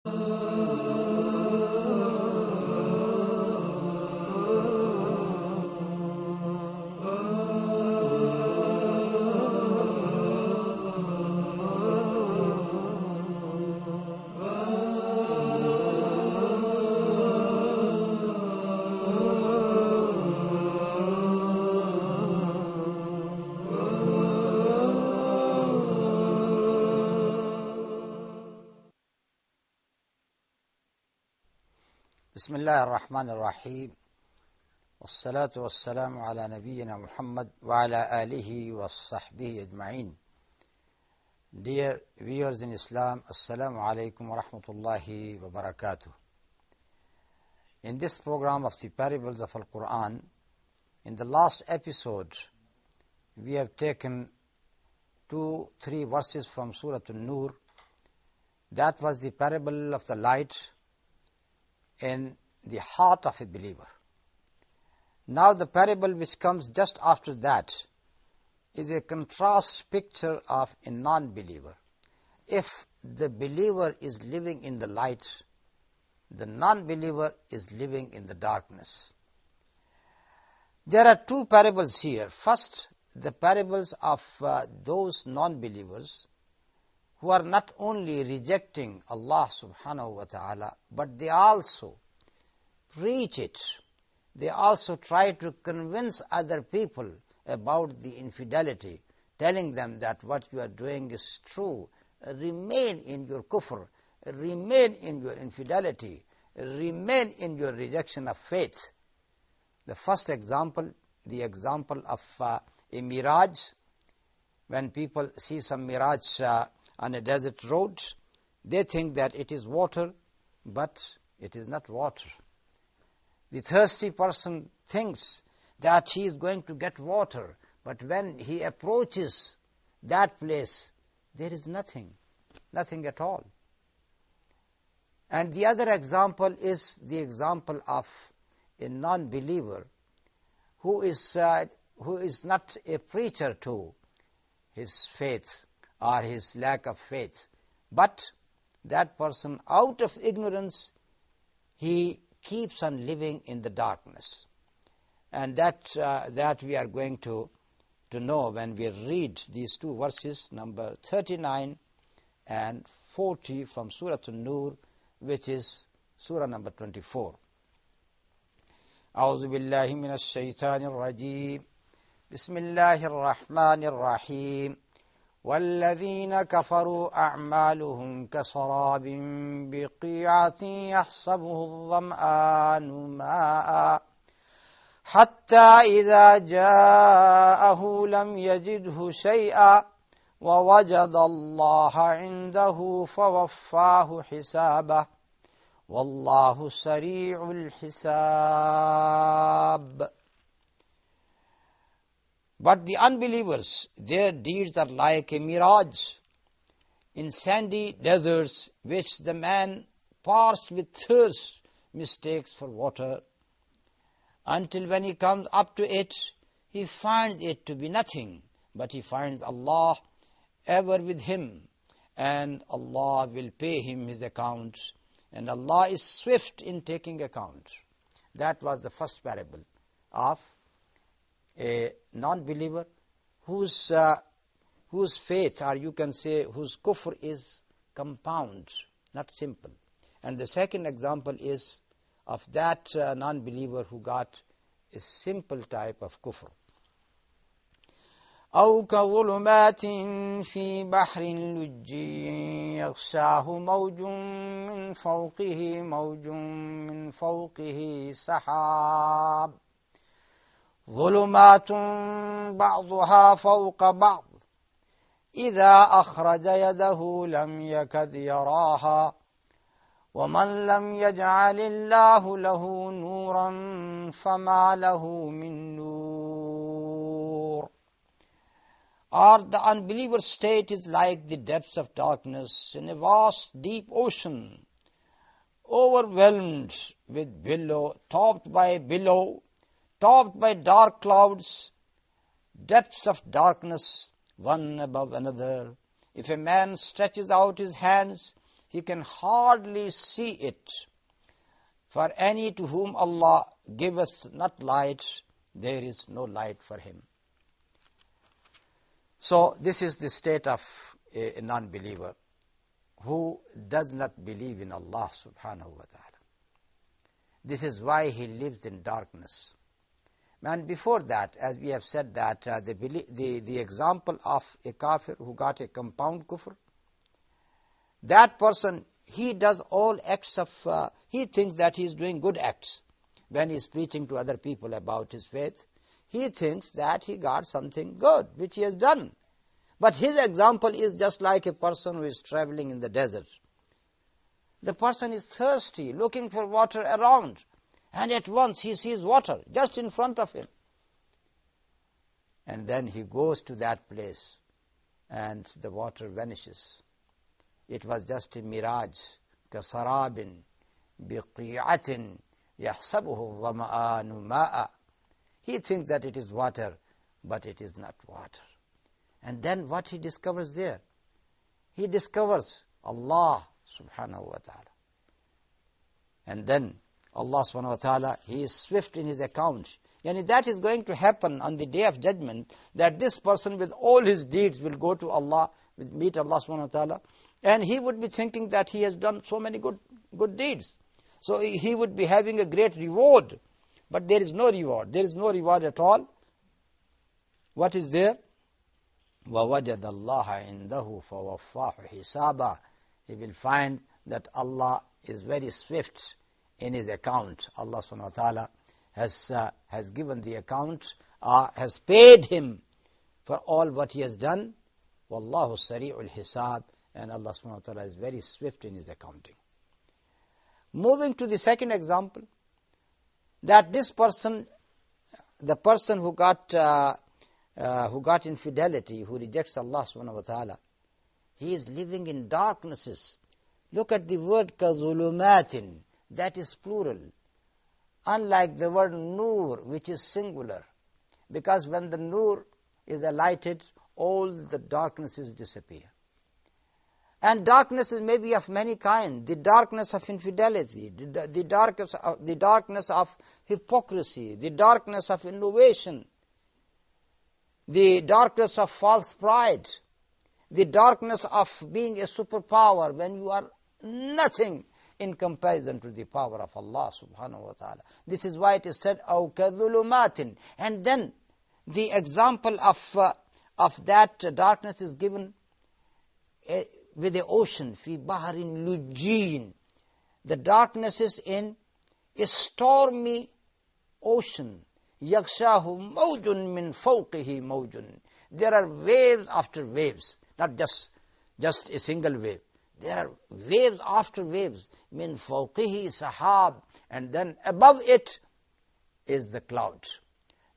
بسم الله الرحمن الرحيم والصلاة والسلام على نبينا Muhammad وعلى آله وصحبه أجمعين. Dear viewers in Islam, Assalamu alaikum wa rahmatullahi wa barakatuh. In this program of the parables of Al-Quran, in the last episode, we have taken 2-3 verses from Surah An-Nur. That was the parable of the light in the heart of a believer. Now the parable which comes just after that is a contrast picture of a non-believer. If the believer is living in the light, the non-believer is living in the darkness. There are 2 parables here. First, the parables of those non-believers who are not only rejecting Allah subhanahu wa ta'ala, but they also preach it. They also try to convince other people about the infidelity, telling them that what you are doing is true. Remain in your kufr, remain in your infidelity, remain in your rejection of faith. The first example, the example of a mirage. When people see some mirage on a desert road, they think that it is water, but it is not water. The thirsty person thinks that he is going to get water, but when he approaches that place, there is nothing at all. And the other example is the example of a non-believer who is not a preacher to his faith or his lack of faith, but that person, out of ignorance, he keeps on living in the darkness. And that we are going to know when we read these 2 verses, number 39 and 40 from Surah An-Nur, which is Surah number 24. أعوذ بالله من الشيطان الرجيم بسم الله الرحمن الرحيم والذين كفروا أعمالهم كسراب بقيعة يحسبه الظمآن ماء حتى إذا جاءه لم يجده شيئا ووجد الله عنده فوفاه حسابه والله سريع الحساب. But the unbelievers, their deeds are like a mirage in sandy deserts, which the man parched with thirst mistakes for water, until when he comes up to it, he finds it to be nothing, but he finds Allah ever with him, and Allah will pay him his account, and Allah is swift in taking account. That was the first parable of a non-believer whose faith, or you can say whose kufr, is compound, not simple. And the second example is of that non-believer who got a simple type of kufr. أو كظلمات في بحر لج يغشاه موج من فوقه موج من فوقه سحاب ظلمات بعضها فوق بعض إذا أخرج يده لم يكد يراها ومن لم يجعل الله له نورا فما له من نور. Or the unbeliever's state is like the depths of darkness in a vast deep ocean, overwhelmed with billow, topped by dark clouds, depths of darkness, one above another. If a man stretches out his hands, he can hardly see it. For any to whom Allah giveth not light, there is no light for him. So this is the state of a non-believer who does not believe in Allah subhanahu wa ta'ala. This is why he lives in darkness. And before that, as we have said that the example of a kafir who got a compound kufr, that person, he does all acts of, he thinks that he is doing good acts. When he is preaching to other people about his faith, he thinks that he got something good, which he has done. But his example is just like a person who is traveling in the desert. The person is thirsty, looking for water around, and at once he sees water just in front of him. And then he goes to that place, and the water vanishes. It was just a mirage, كَسَرَابٍ بِقِيعَةٍ يَحْسَبُهُ الظَّمَآنُ مَاءً. He thinks that it is water, but it is not water. And then what he discovers there? He discovers Allah subhanahu wa ta'ala. And then Allah subhanahu wa ta'ala, he is swift in his account. Yani that is going to happen on the day of judgment, that this person with all his deeds will go to Allah, will meet Allah subhanahu wa ta'ala, and he would be thinking that he has done so many good deeds. So he would be having a great reward. But there is no reward. There is no reward at all. What is there? وَوَجَدَ اللَّهَ عِنْدَهُ فَوَفَّاهُ حِسَابًا. He will find that Allah is very swift in his account. Allah subhanahu wa ta'ala has given the account, has paid him for all what he has done. وَاللَّهُ سَرِيعُ الْحِسَابِ. And Allah subhanahu wa ta'ala is very swift in his accounting. Moving to the second example, that this person, the person who got infidelity, who rejects Allah subhanahu wa ta'ala, he is living in darknesses. Look at the word كَظُلُمَاتٍ, that is plural. Unlike the word nur, which is singular. Because when the nur is lighted, all the darknesses disappear. And darknesses may be of many kinds. The darkness of infidelity, the darkness of hypocrisy, the darkness of innovation, the darkness of false pride, the darkness of being a superpower when you are nothing in comparison to the power of Allah subhanahu wa ta'ala. This is why it is said, أَوْ كَذُلُمَاتٍ. And then the example of that darkness is given with the ocean, فِي بَحْرٍ لُجِّيٍ. The darkness is in a stormy ocean. يَغْشَاهُ مَوْجٌ مِّن فَوْقِهِ مَوْجٌ. There are waves after waves, not just a single wave. There are waves after waves. مِّن فَوْقِهِ سَحَابٌ. And then above it is the cloud.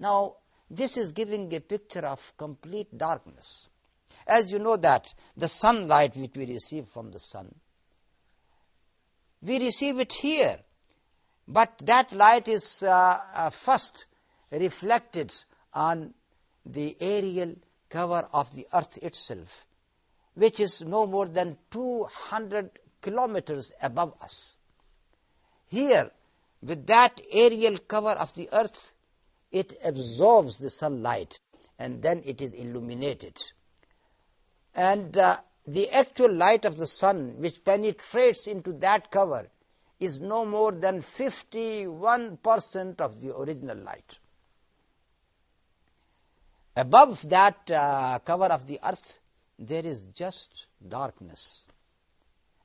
Now, this is giving a picture of complete darkness. As you know that the sunlight which we receive from the sun, we receive it here. But that light is first reflected on the aerial cover of the earth itself, which is no more than 200 kilometers above us. Here, with that aerial cover of the earth, it absorbs the sunlight and then it is illuminated. And the actual light of the sun which penetrates into that cover is no more than 51% of the original light. Above that cover of the earth, there is just darkness.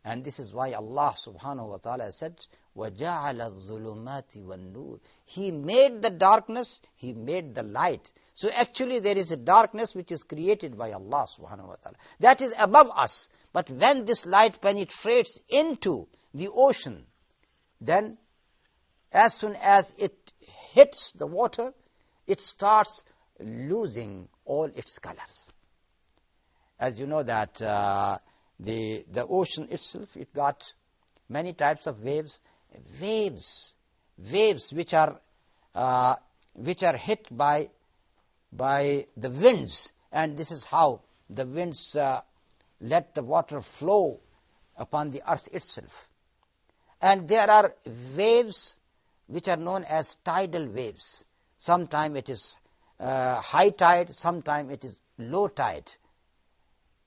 And this is why Allah subhanahu wa ta'ala said, وَجَعَلَ الظُّلُمَاتِ وَالنُّورِ. He made the darkness, He made the light. So actually there is a darkness which is created by Allah subhanahu wa ta'ala. That is above us. But when this light penetrates into the ocean, then as soon as it hits the water, it starts losing all its colors. As you know that the ocean itself, it got many types of waves which are hit by the winds, and this is how the winds let the water flow upon the earth itself. And there are waves which are known as tidal waves. Sometime it is high tide, sometime it is low tide.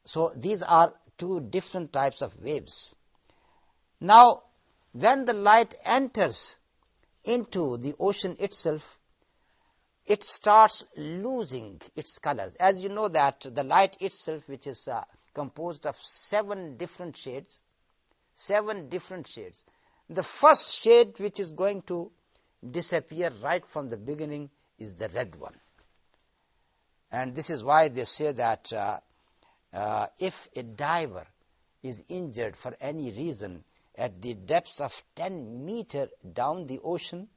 So these are two different types of waves. Now, when the light enters into the ocean itself, it starts losing its colors. As you know that the light itself, which is composed of 7 different shades, the first shade which is going to disappear right from the beginning is the red one. And this is why they say that if a diver is injured for any reason at the depths of 10 meters down the ocean,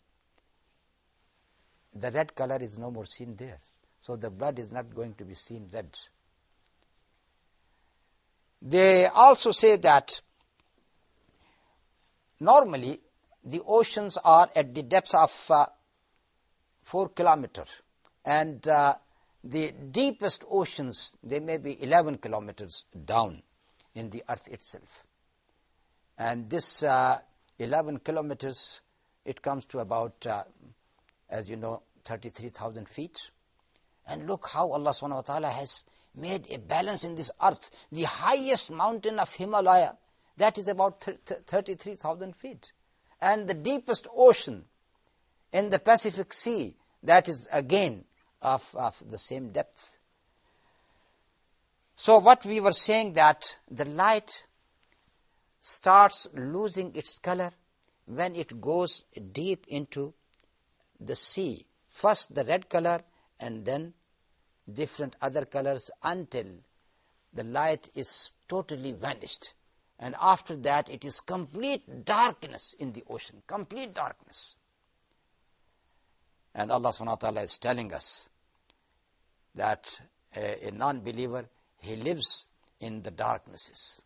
the red color is no more seen there. So the blood is not going to be seen red. They also say that normally the oceans are at the depths of 4 kilometers, and the deepest oceans, they may be 11 kilometers down in the earth itself. And this 11 kilometers, it comes to about, as you know, 33,000 feet. And look how Allah subhanahu wa ta'ala has made a balance in this earth. The highest mountain of Himalaya, that is about 33,000 feet. And the deepest ocean in the Pacific Sea, that is again of the same depth. So what we were saying, that the light starts losing its color when it goes deep into the sea. First the red color and then different other colors until the light is totally vanished. And after that it is complete darkness in the ocean, complete darkness. And Allah subhanahu wa ta'ala is telling us that a non-believer, he lives in the darknesses.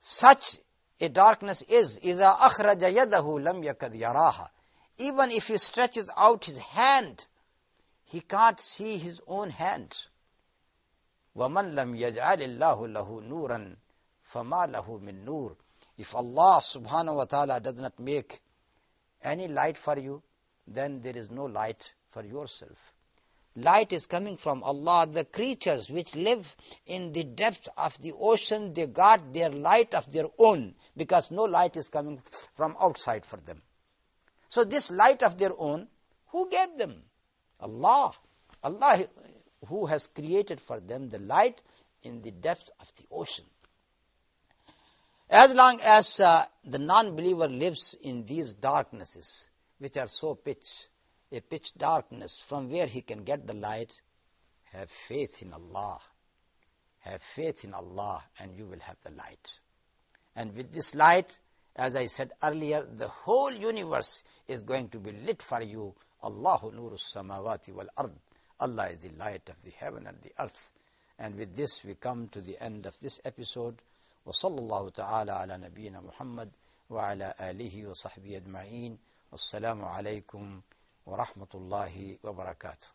Such a darkness is إِذَا أَخْرَجَ يَدَهُ لَمْ يَكَدْ يَرَاهَا. Even if he stretches out his hand, he can't see his own hand. وَمَنْ لَمْ يَجْعَلِ اللَّهُ لَهُ نُورًا فَمَا لَهُ مِن نُور. If Allah subhanahu wa ta'ala does not make any light for you, then there is no light for yourself. Light is coming from Allah. The creatures which live in the depth of the ocean, they got their light of their own, because no light is coming from outside for them. So this light of their own, who gave them? Allah. Allah who has created for them the light in the depth of the ocean. As long as the non-believer lives in these darknesses, which are so a pitch darkness from where he can get the light, have faith in Allah. Have faith in Allah and you will have the light. And with this light, as I said earlier, the whole universe is going to be lit for you. Allahu nuru samawati wal ard. Allah is the light of the heaven and the earth. And with this we come to the end of this episode. Wa sallallahu ta'ala ala nabiyyina Muhammad wa ala alihi wa sahbihi ajma'in. Wassalamu alaykum wa rahmatullahi wa barakatuh.